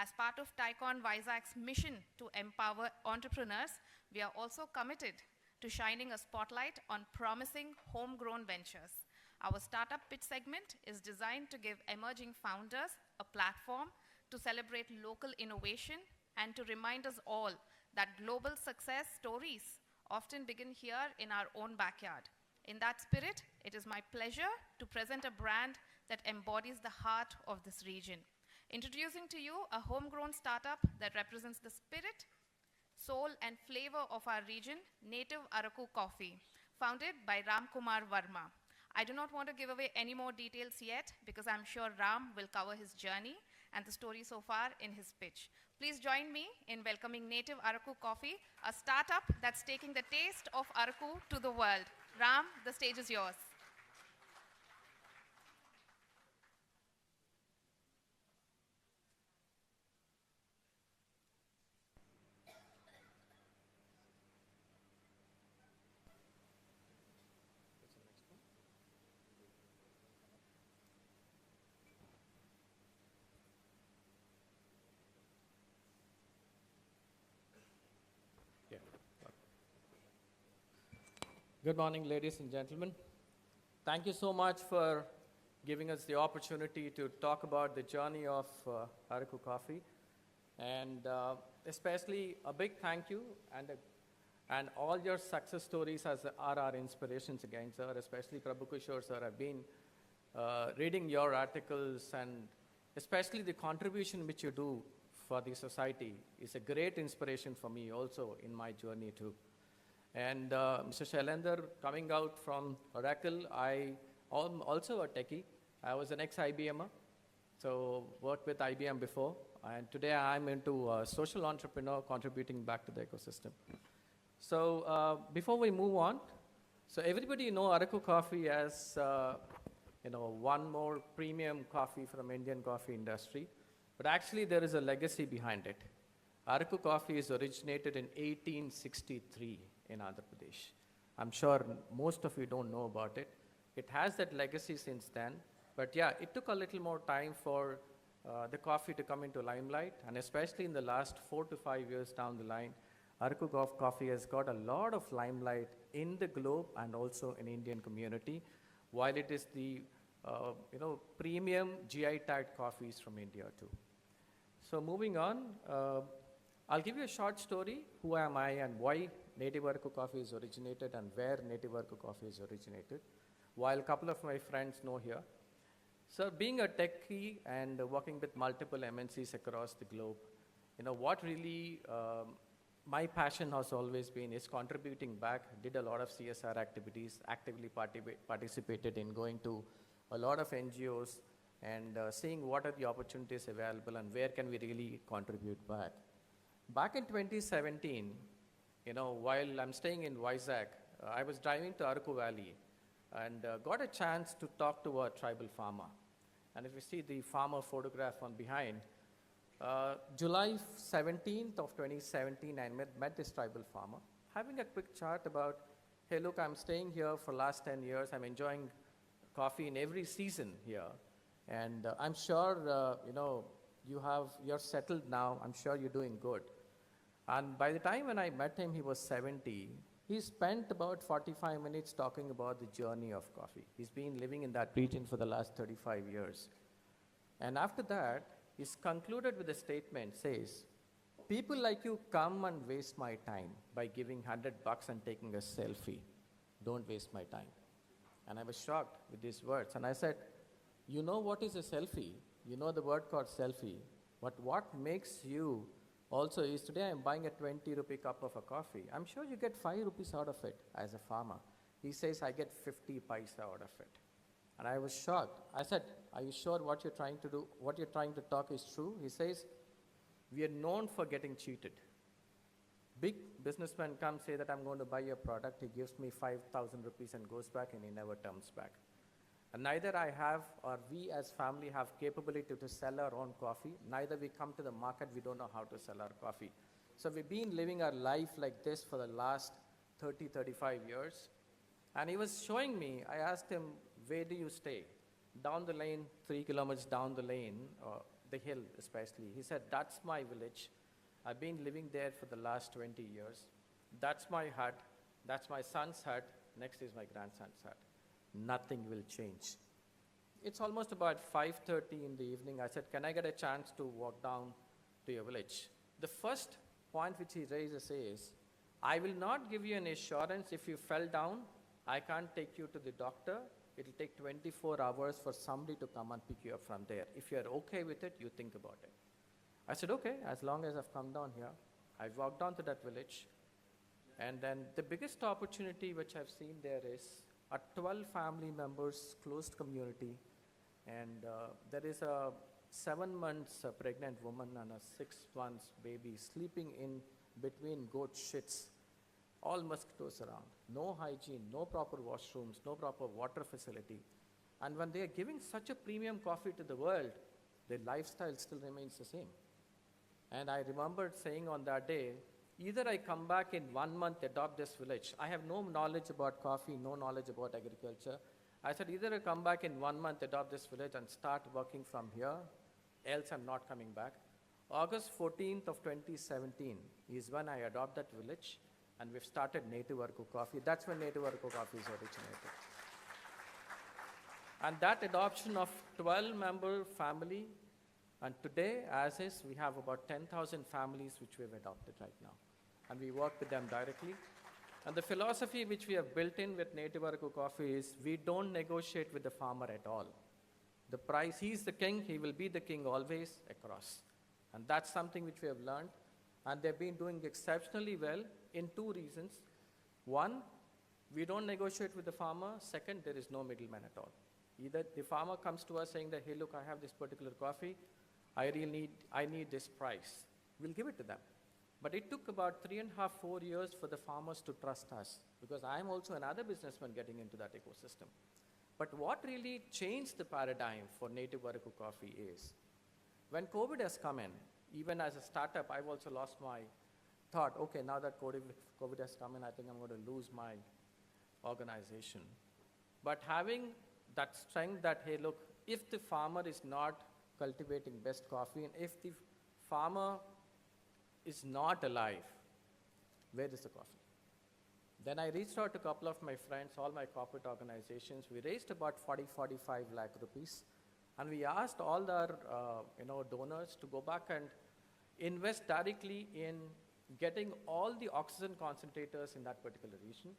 As part of TiEcon Vizag's mission to empower entrepreneurs, we are also committed to shining a spotlight on promising homegrown ventures. Our startup pitch segment is designed to give emerging founders a platform to celebrate local innovation and to remind us all that global success stories often begin here in our own backyard. In that spirit, it is my pleasure to present a brand that embodies the heart of this region. Introducing to you a homegrown startup that represents the spirit, soul, and flavor of our region, Native Araku Coffee, founded by Ram Kumar Verma. I do not want to give away any more details yet because I'm sure Ram will cover his journey and the story so far in his pitch. Please join me in welcoming Native Araku Coffee, a startup that's taking the taste of Araku to the world. Ram, the stage is yours. Good morning, ladies and gentlemen. Thank you so much for giving us the opportunity to talk about the journey of Araku Coffee. And especially a big thank you and all your success stories are our inspirations again, sir, especially Prabhu Kishore, sir. I've been reading your articles and especially the contribution which you do for the society is a great inspiration for me also in my journey too. And Mr. Shailendra, coming out from Oracle, I am also a techie. I was an ex-IBMer, so worked with IBM before. And today I'm into social entrepreneur, contributing back to the ecosystem. So before we move on, so everybody know Araku Coffee as one more premium coffee from Indian coffee industry. But actually there is a legacy behind it. Araku Coffee is originated in 1863. In Andhra Pradesh. I'm sure most of you don't know about it. It has that legacy since then, but yeah, it took a little more time for the coffee to come into limelight, and especially in the last 4 to 5 years down the line, Araku Coffee has got a lot of limelight in the globe and also in Indian community, while it is the premium GI tagged coffees from India too. So moving on, I'll give you a short story, who am I and why Native Araku Coffee is originated and where Native Araku Coffee is originated, while a couple of my friends know here. So being a techie and working with multiple MNCs across the globe, what really my passion has always been is contributing back, did a lot of CSR activities, actively participated in going to a lot of NGOs and seeing what are the opportunities available and where can we really contribute back. Back in 2017, while I'm staying in Vizag, I was driving to Araku Valley and got a chance to talk to a tribal farmer. And if you see the farmer photograph on behind, July 17th of 2017, I met this tribal farmer, having a quick chat about, hey, look, I'm staying here for last 10 years. I'm enjoying coffee in every season here. And I'm sure, you're settled now. I'm sure you're doing good. And by the time when I met him, he was 70. He spent about 45 minutes talking about the journey of coffee. He's been living in that region for the last 35 years. And after that, he's concluded with a statement, says, people like you come and waste my time by giving $100 and taking a selfie. Don't waste my time. And I was shocked with these words. And I said, you know what is a selfie? You know the word called selfie. But what makes you also is today I'm buying a 20 rupee cup of a coffee. I'm sure you get 5 rupees out of it as a farmer. He says, I get 50 paisa out of it. And I was shocked. I said, are you sure what you're trying to do, what you're trying to talk is true? He says, we are known for getting cheated. Big businessman comes, say that I'm going to buy your product. He gives me 5,000 rupees and goes back and he never comes back. And neither I have or we as family have capability to sell our own coffee. Neither we come to the market, we don't know how to sell our coffee. So we've been living our life like this for the last 30, 35 years. And he was showing me, I asked him, where do you stay? Down the lane, 3 kilometers down the lane, the hill especially. He said, that's my village. I've been living there for the last 20 years. That's my hut. That's my son's hut. Next is my grandson's hut. Nothing will change. It's almost about 5:30 in the evening. I said, can I get a chance to walk down to your village? The first point which he raises is, I will not give you an assurance if you fell down, I can't take you to the doctor. It will take 24 hours for somebody to come and pick you up from there. If you're okay with it, you think about it. I said, okay, as long as I've come down here. I walked down to that village. And then the biggest opportunity which I've seen there is a 12 family members closed community. And there is a 7 months pregnant woman and a 6 months baby sleeping in between goat shits. All mosquitoes around, no hygiene, no proper washrooms, no proper water facility. And when they are giving such a premium coffee to the world, their lifestyle still remains the same. And I remembered saying on that day, either I come back in 1 month, adopt this village. I have no knowledge about coffee, no knowledge about agriculture. I said, either I come back in 1 month, adopt this village and start working from here, else I'm not coming back. August 14th of 2017 is when I adopt that village. And we've started Native Araku Coffee. That's when Native Araku Coffee is originated. And that adoption of 12-member family, and today, as is, we have about 10,000 families which we've adopted right now. And we work with them directly. And the philosophy which we have built in with Native Araku Coffee is we don't negotiate with the farmer at all. The price, he's the king, he will be the king always across. And that's something which we have learned. And they've been doing exceptionally well in 2 reasons. One, we don't negotiate with the farmer. Second, there is no middleman at all. Either the farmer comes to us saying that, hey, look, I have this particular coffee. I need this price. We'll give it to them. But it took about 3.5, 4 years for the farmers to trust us, because I'm also another businessman getting into that ecosystem. But what really changed the paradigm for Native Araku Coffee is, when COVID has come in, even as a startup, I've also lost my thought, okay, now that COVID has come in, I think I'm going to lose my organization. But having that strength that, hey, look, if the farmer is not cultivating best coffee, and if the farmer is not alive, where is the coffee? Then I reached out to a couple of my friends, all my corporate organizations. We raised about 45 lakh rupees. And we asked all our donors to go back and invest directly in getting all the oxygen concentrators in that particular region,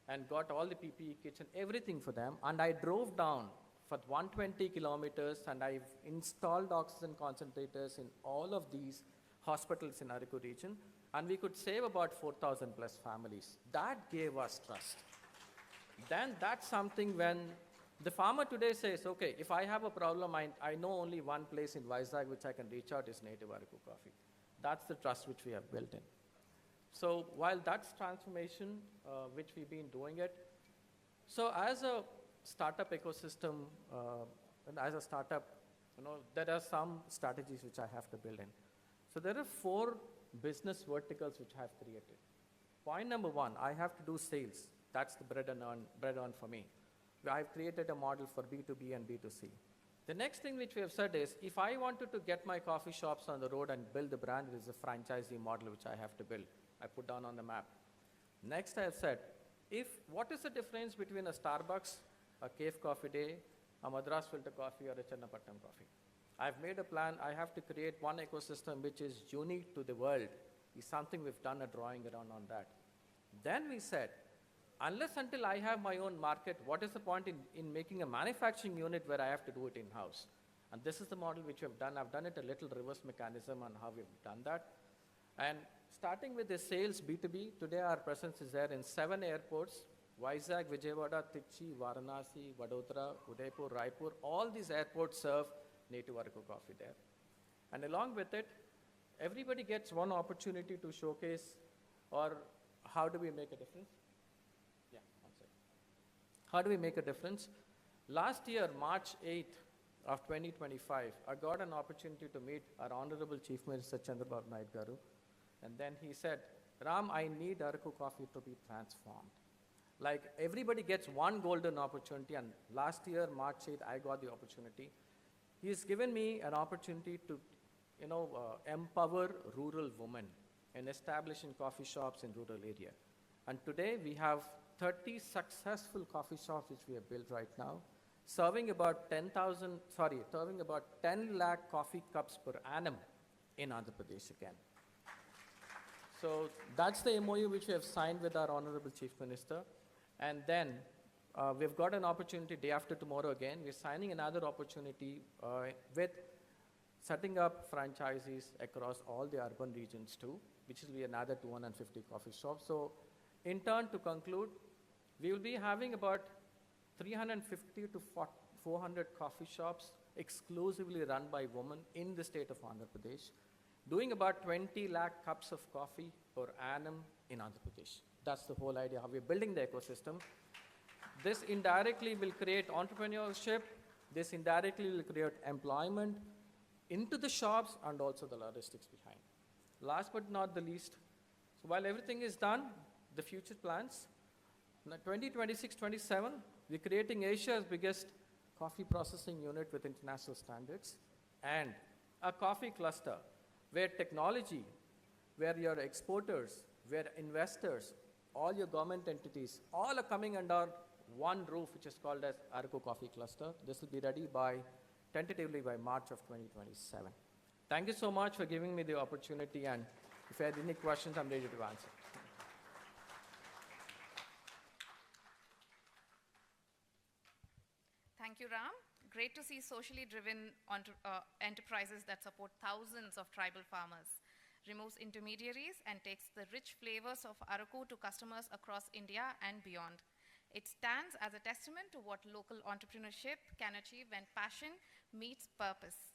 and got all the PPE kits and everything for them. And I drove down for 120 kilometers and I've installed oxygen concentrators in all of these hospitals in Araku region, and we could save about 4,000 plus families. That gave us trust. Then that's something when the farmer today says, okay, if I have a problem, I know only one place in Vizag which I can reach out is Native Araku Coffee. That's the trust which we have built in. So while that's transformation, which we've been doing it, so as a startup ecosystem, and as a startup, there are some strategies which I have to build in. So there are 4 business verticals which I have created. Point number 1, I have to do sales. That's the bread earn for me. I've created a model for B2B and B2C. The next thing which we have said is, if I wanted to get my coffee shops on the road and build the brand, it is a franchisee model which I have to build. I put down on the map. Next I have said, what is the difference between a Starbucks, a Cave Coffee Day, a Madras Filter Coffee, or a Chennapatnam Coffee? I've made a plan. I have to create one ecosystem which is unique to the world. Is something we've done a drawing around on that. Then we said, unless until I have my own market, what is the point in making a manufacturing unit where I have to do it in-house? And this is the model which we have done. I've done it a little reverse mechanism on how we've done that. And starting with the sales B2B, today our presence is there in 7 airports: Vizag, Vijayawada, Trichy, Varanasi, Vadodara, Udaipur, Raipur. All these airports serve Native Araku Coffee there. And along with it, everybody gets one opportunity to showcase, or how do we make a difference? Yeah, one second. How do we make a difference? Last year, March 8th of 2025, I got an opportunity to meet our Honorable Chief Minister Chandrababu Naidu Garu. And then he said, Ram, I need Araku Coffee to be transformed. Like everybody gets one golden opportunity, and last year, March 8th, I got the opportunity. He's given me an opportunity to, empower rural women and establishing coffee shops in rural area. And today we have 30 successful coffee shops which we have built right now, serving about 10 lakh coffee cups per annum in Andhra Pradesh again. So that's the MOU which we have signed with our Honorable Chief Minister. And then we've got an opportunity day after tomorrow again. We're signing another opportunity with setting up franchises across all the urban regions too, which will be another 250 coffee shops. So in turn, to conclude, we will be having about 350 to 400 coffee shops exclusively run by women in the state of Andhra Pradesh, doing about 20 lakh cups of coffee per annum in Andhra Pradesh. That's the whole idea, how we're building the ecosystem. This indirectly will create entrepreneurship. This indirectly will create employment into the shops and also the logistics behind. Last but not the least, so while everything is done, the future plans, 2026-27, we're creating Asia's biggest coffee processing unit with international standards and a coffee cluster where technology, where your exporters, where investors, all your government entities, all are coming under one roof, which is called as Araku Coffee Cluster. This will be ready tentatively by March of 2027. Thank you so much for giving me the opportunity, and if you have any questions, I'm ready to answer. Thank you, Ram. Great to see socially driven enterprises that support thousands of tribal farmers, removes intermediaries, and takes the rich flavors of Araku to customers across India and beyond. It stands as a testament to what local entrepreneurship can achieve when passion meets purpose.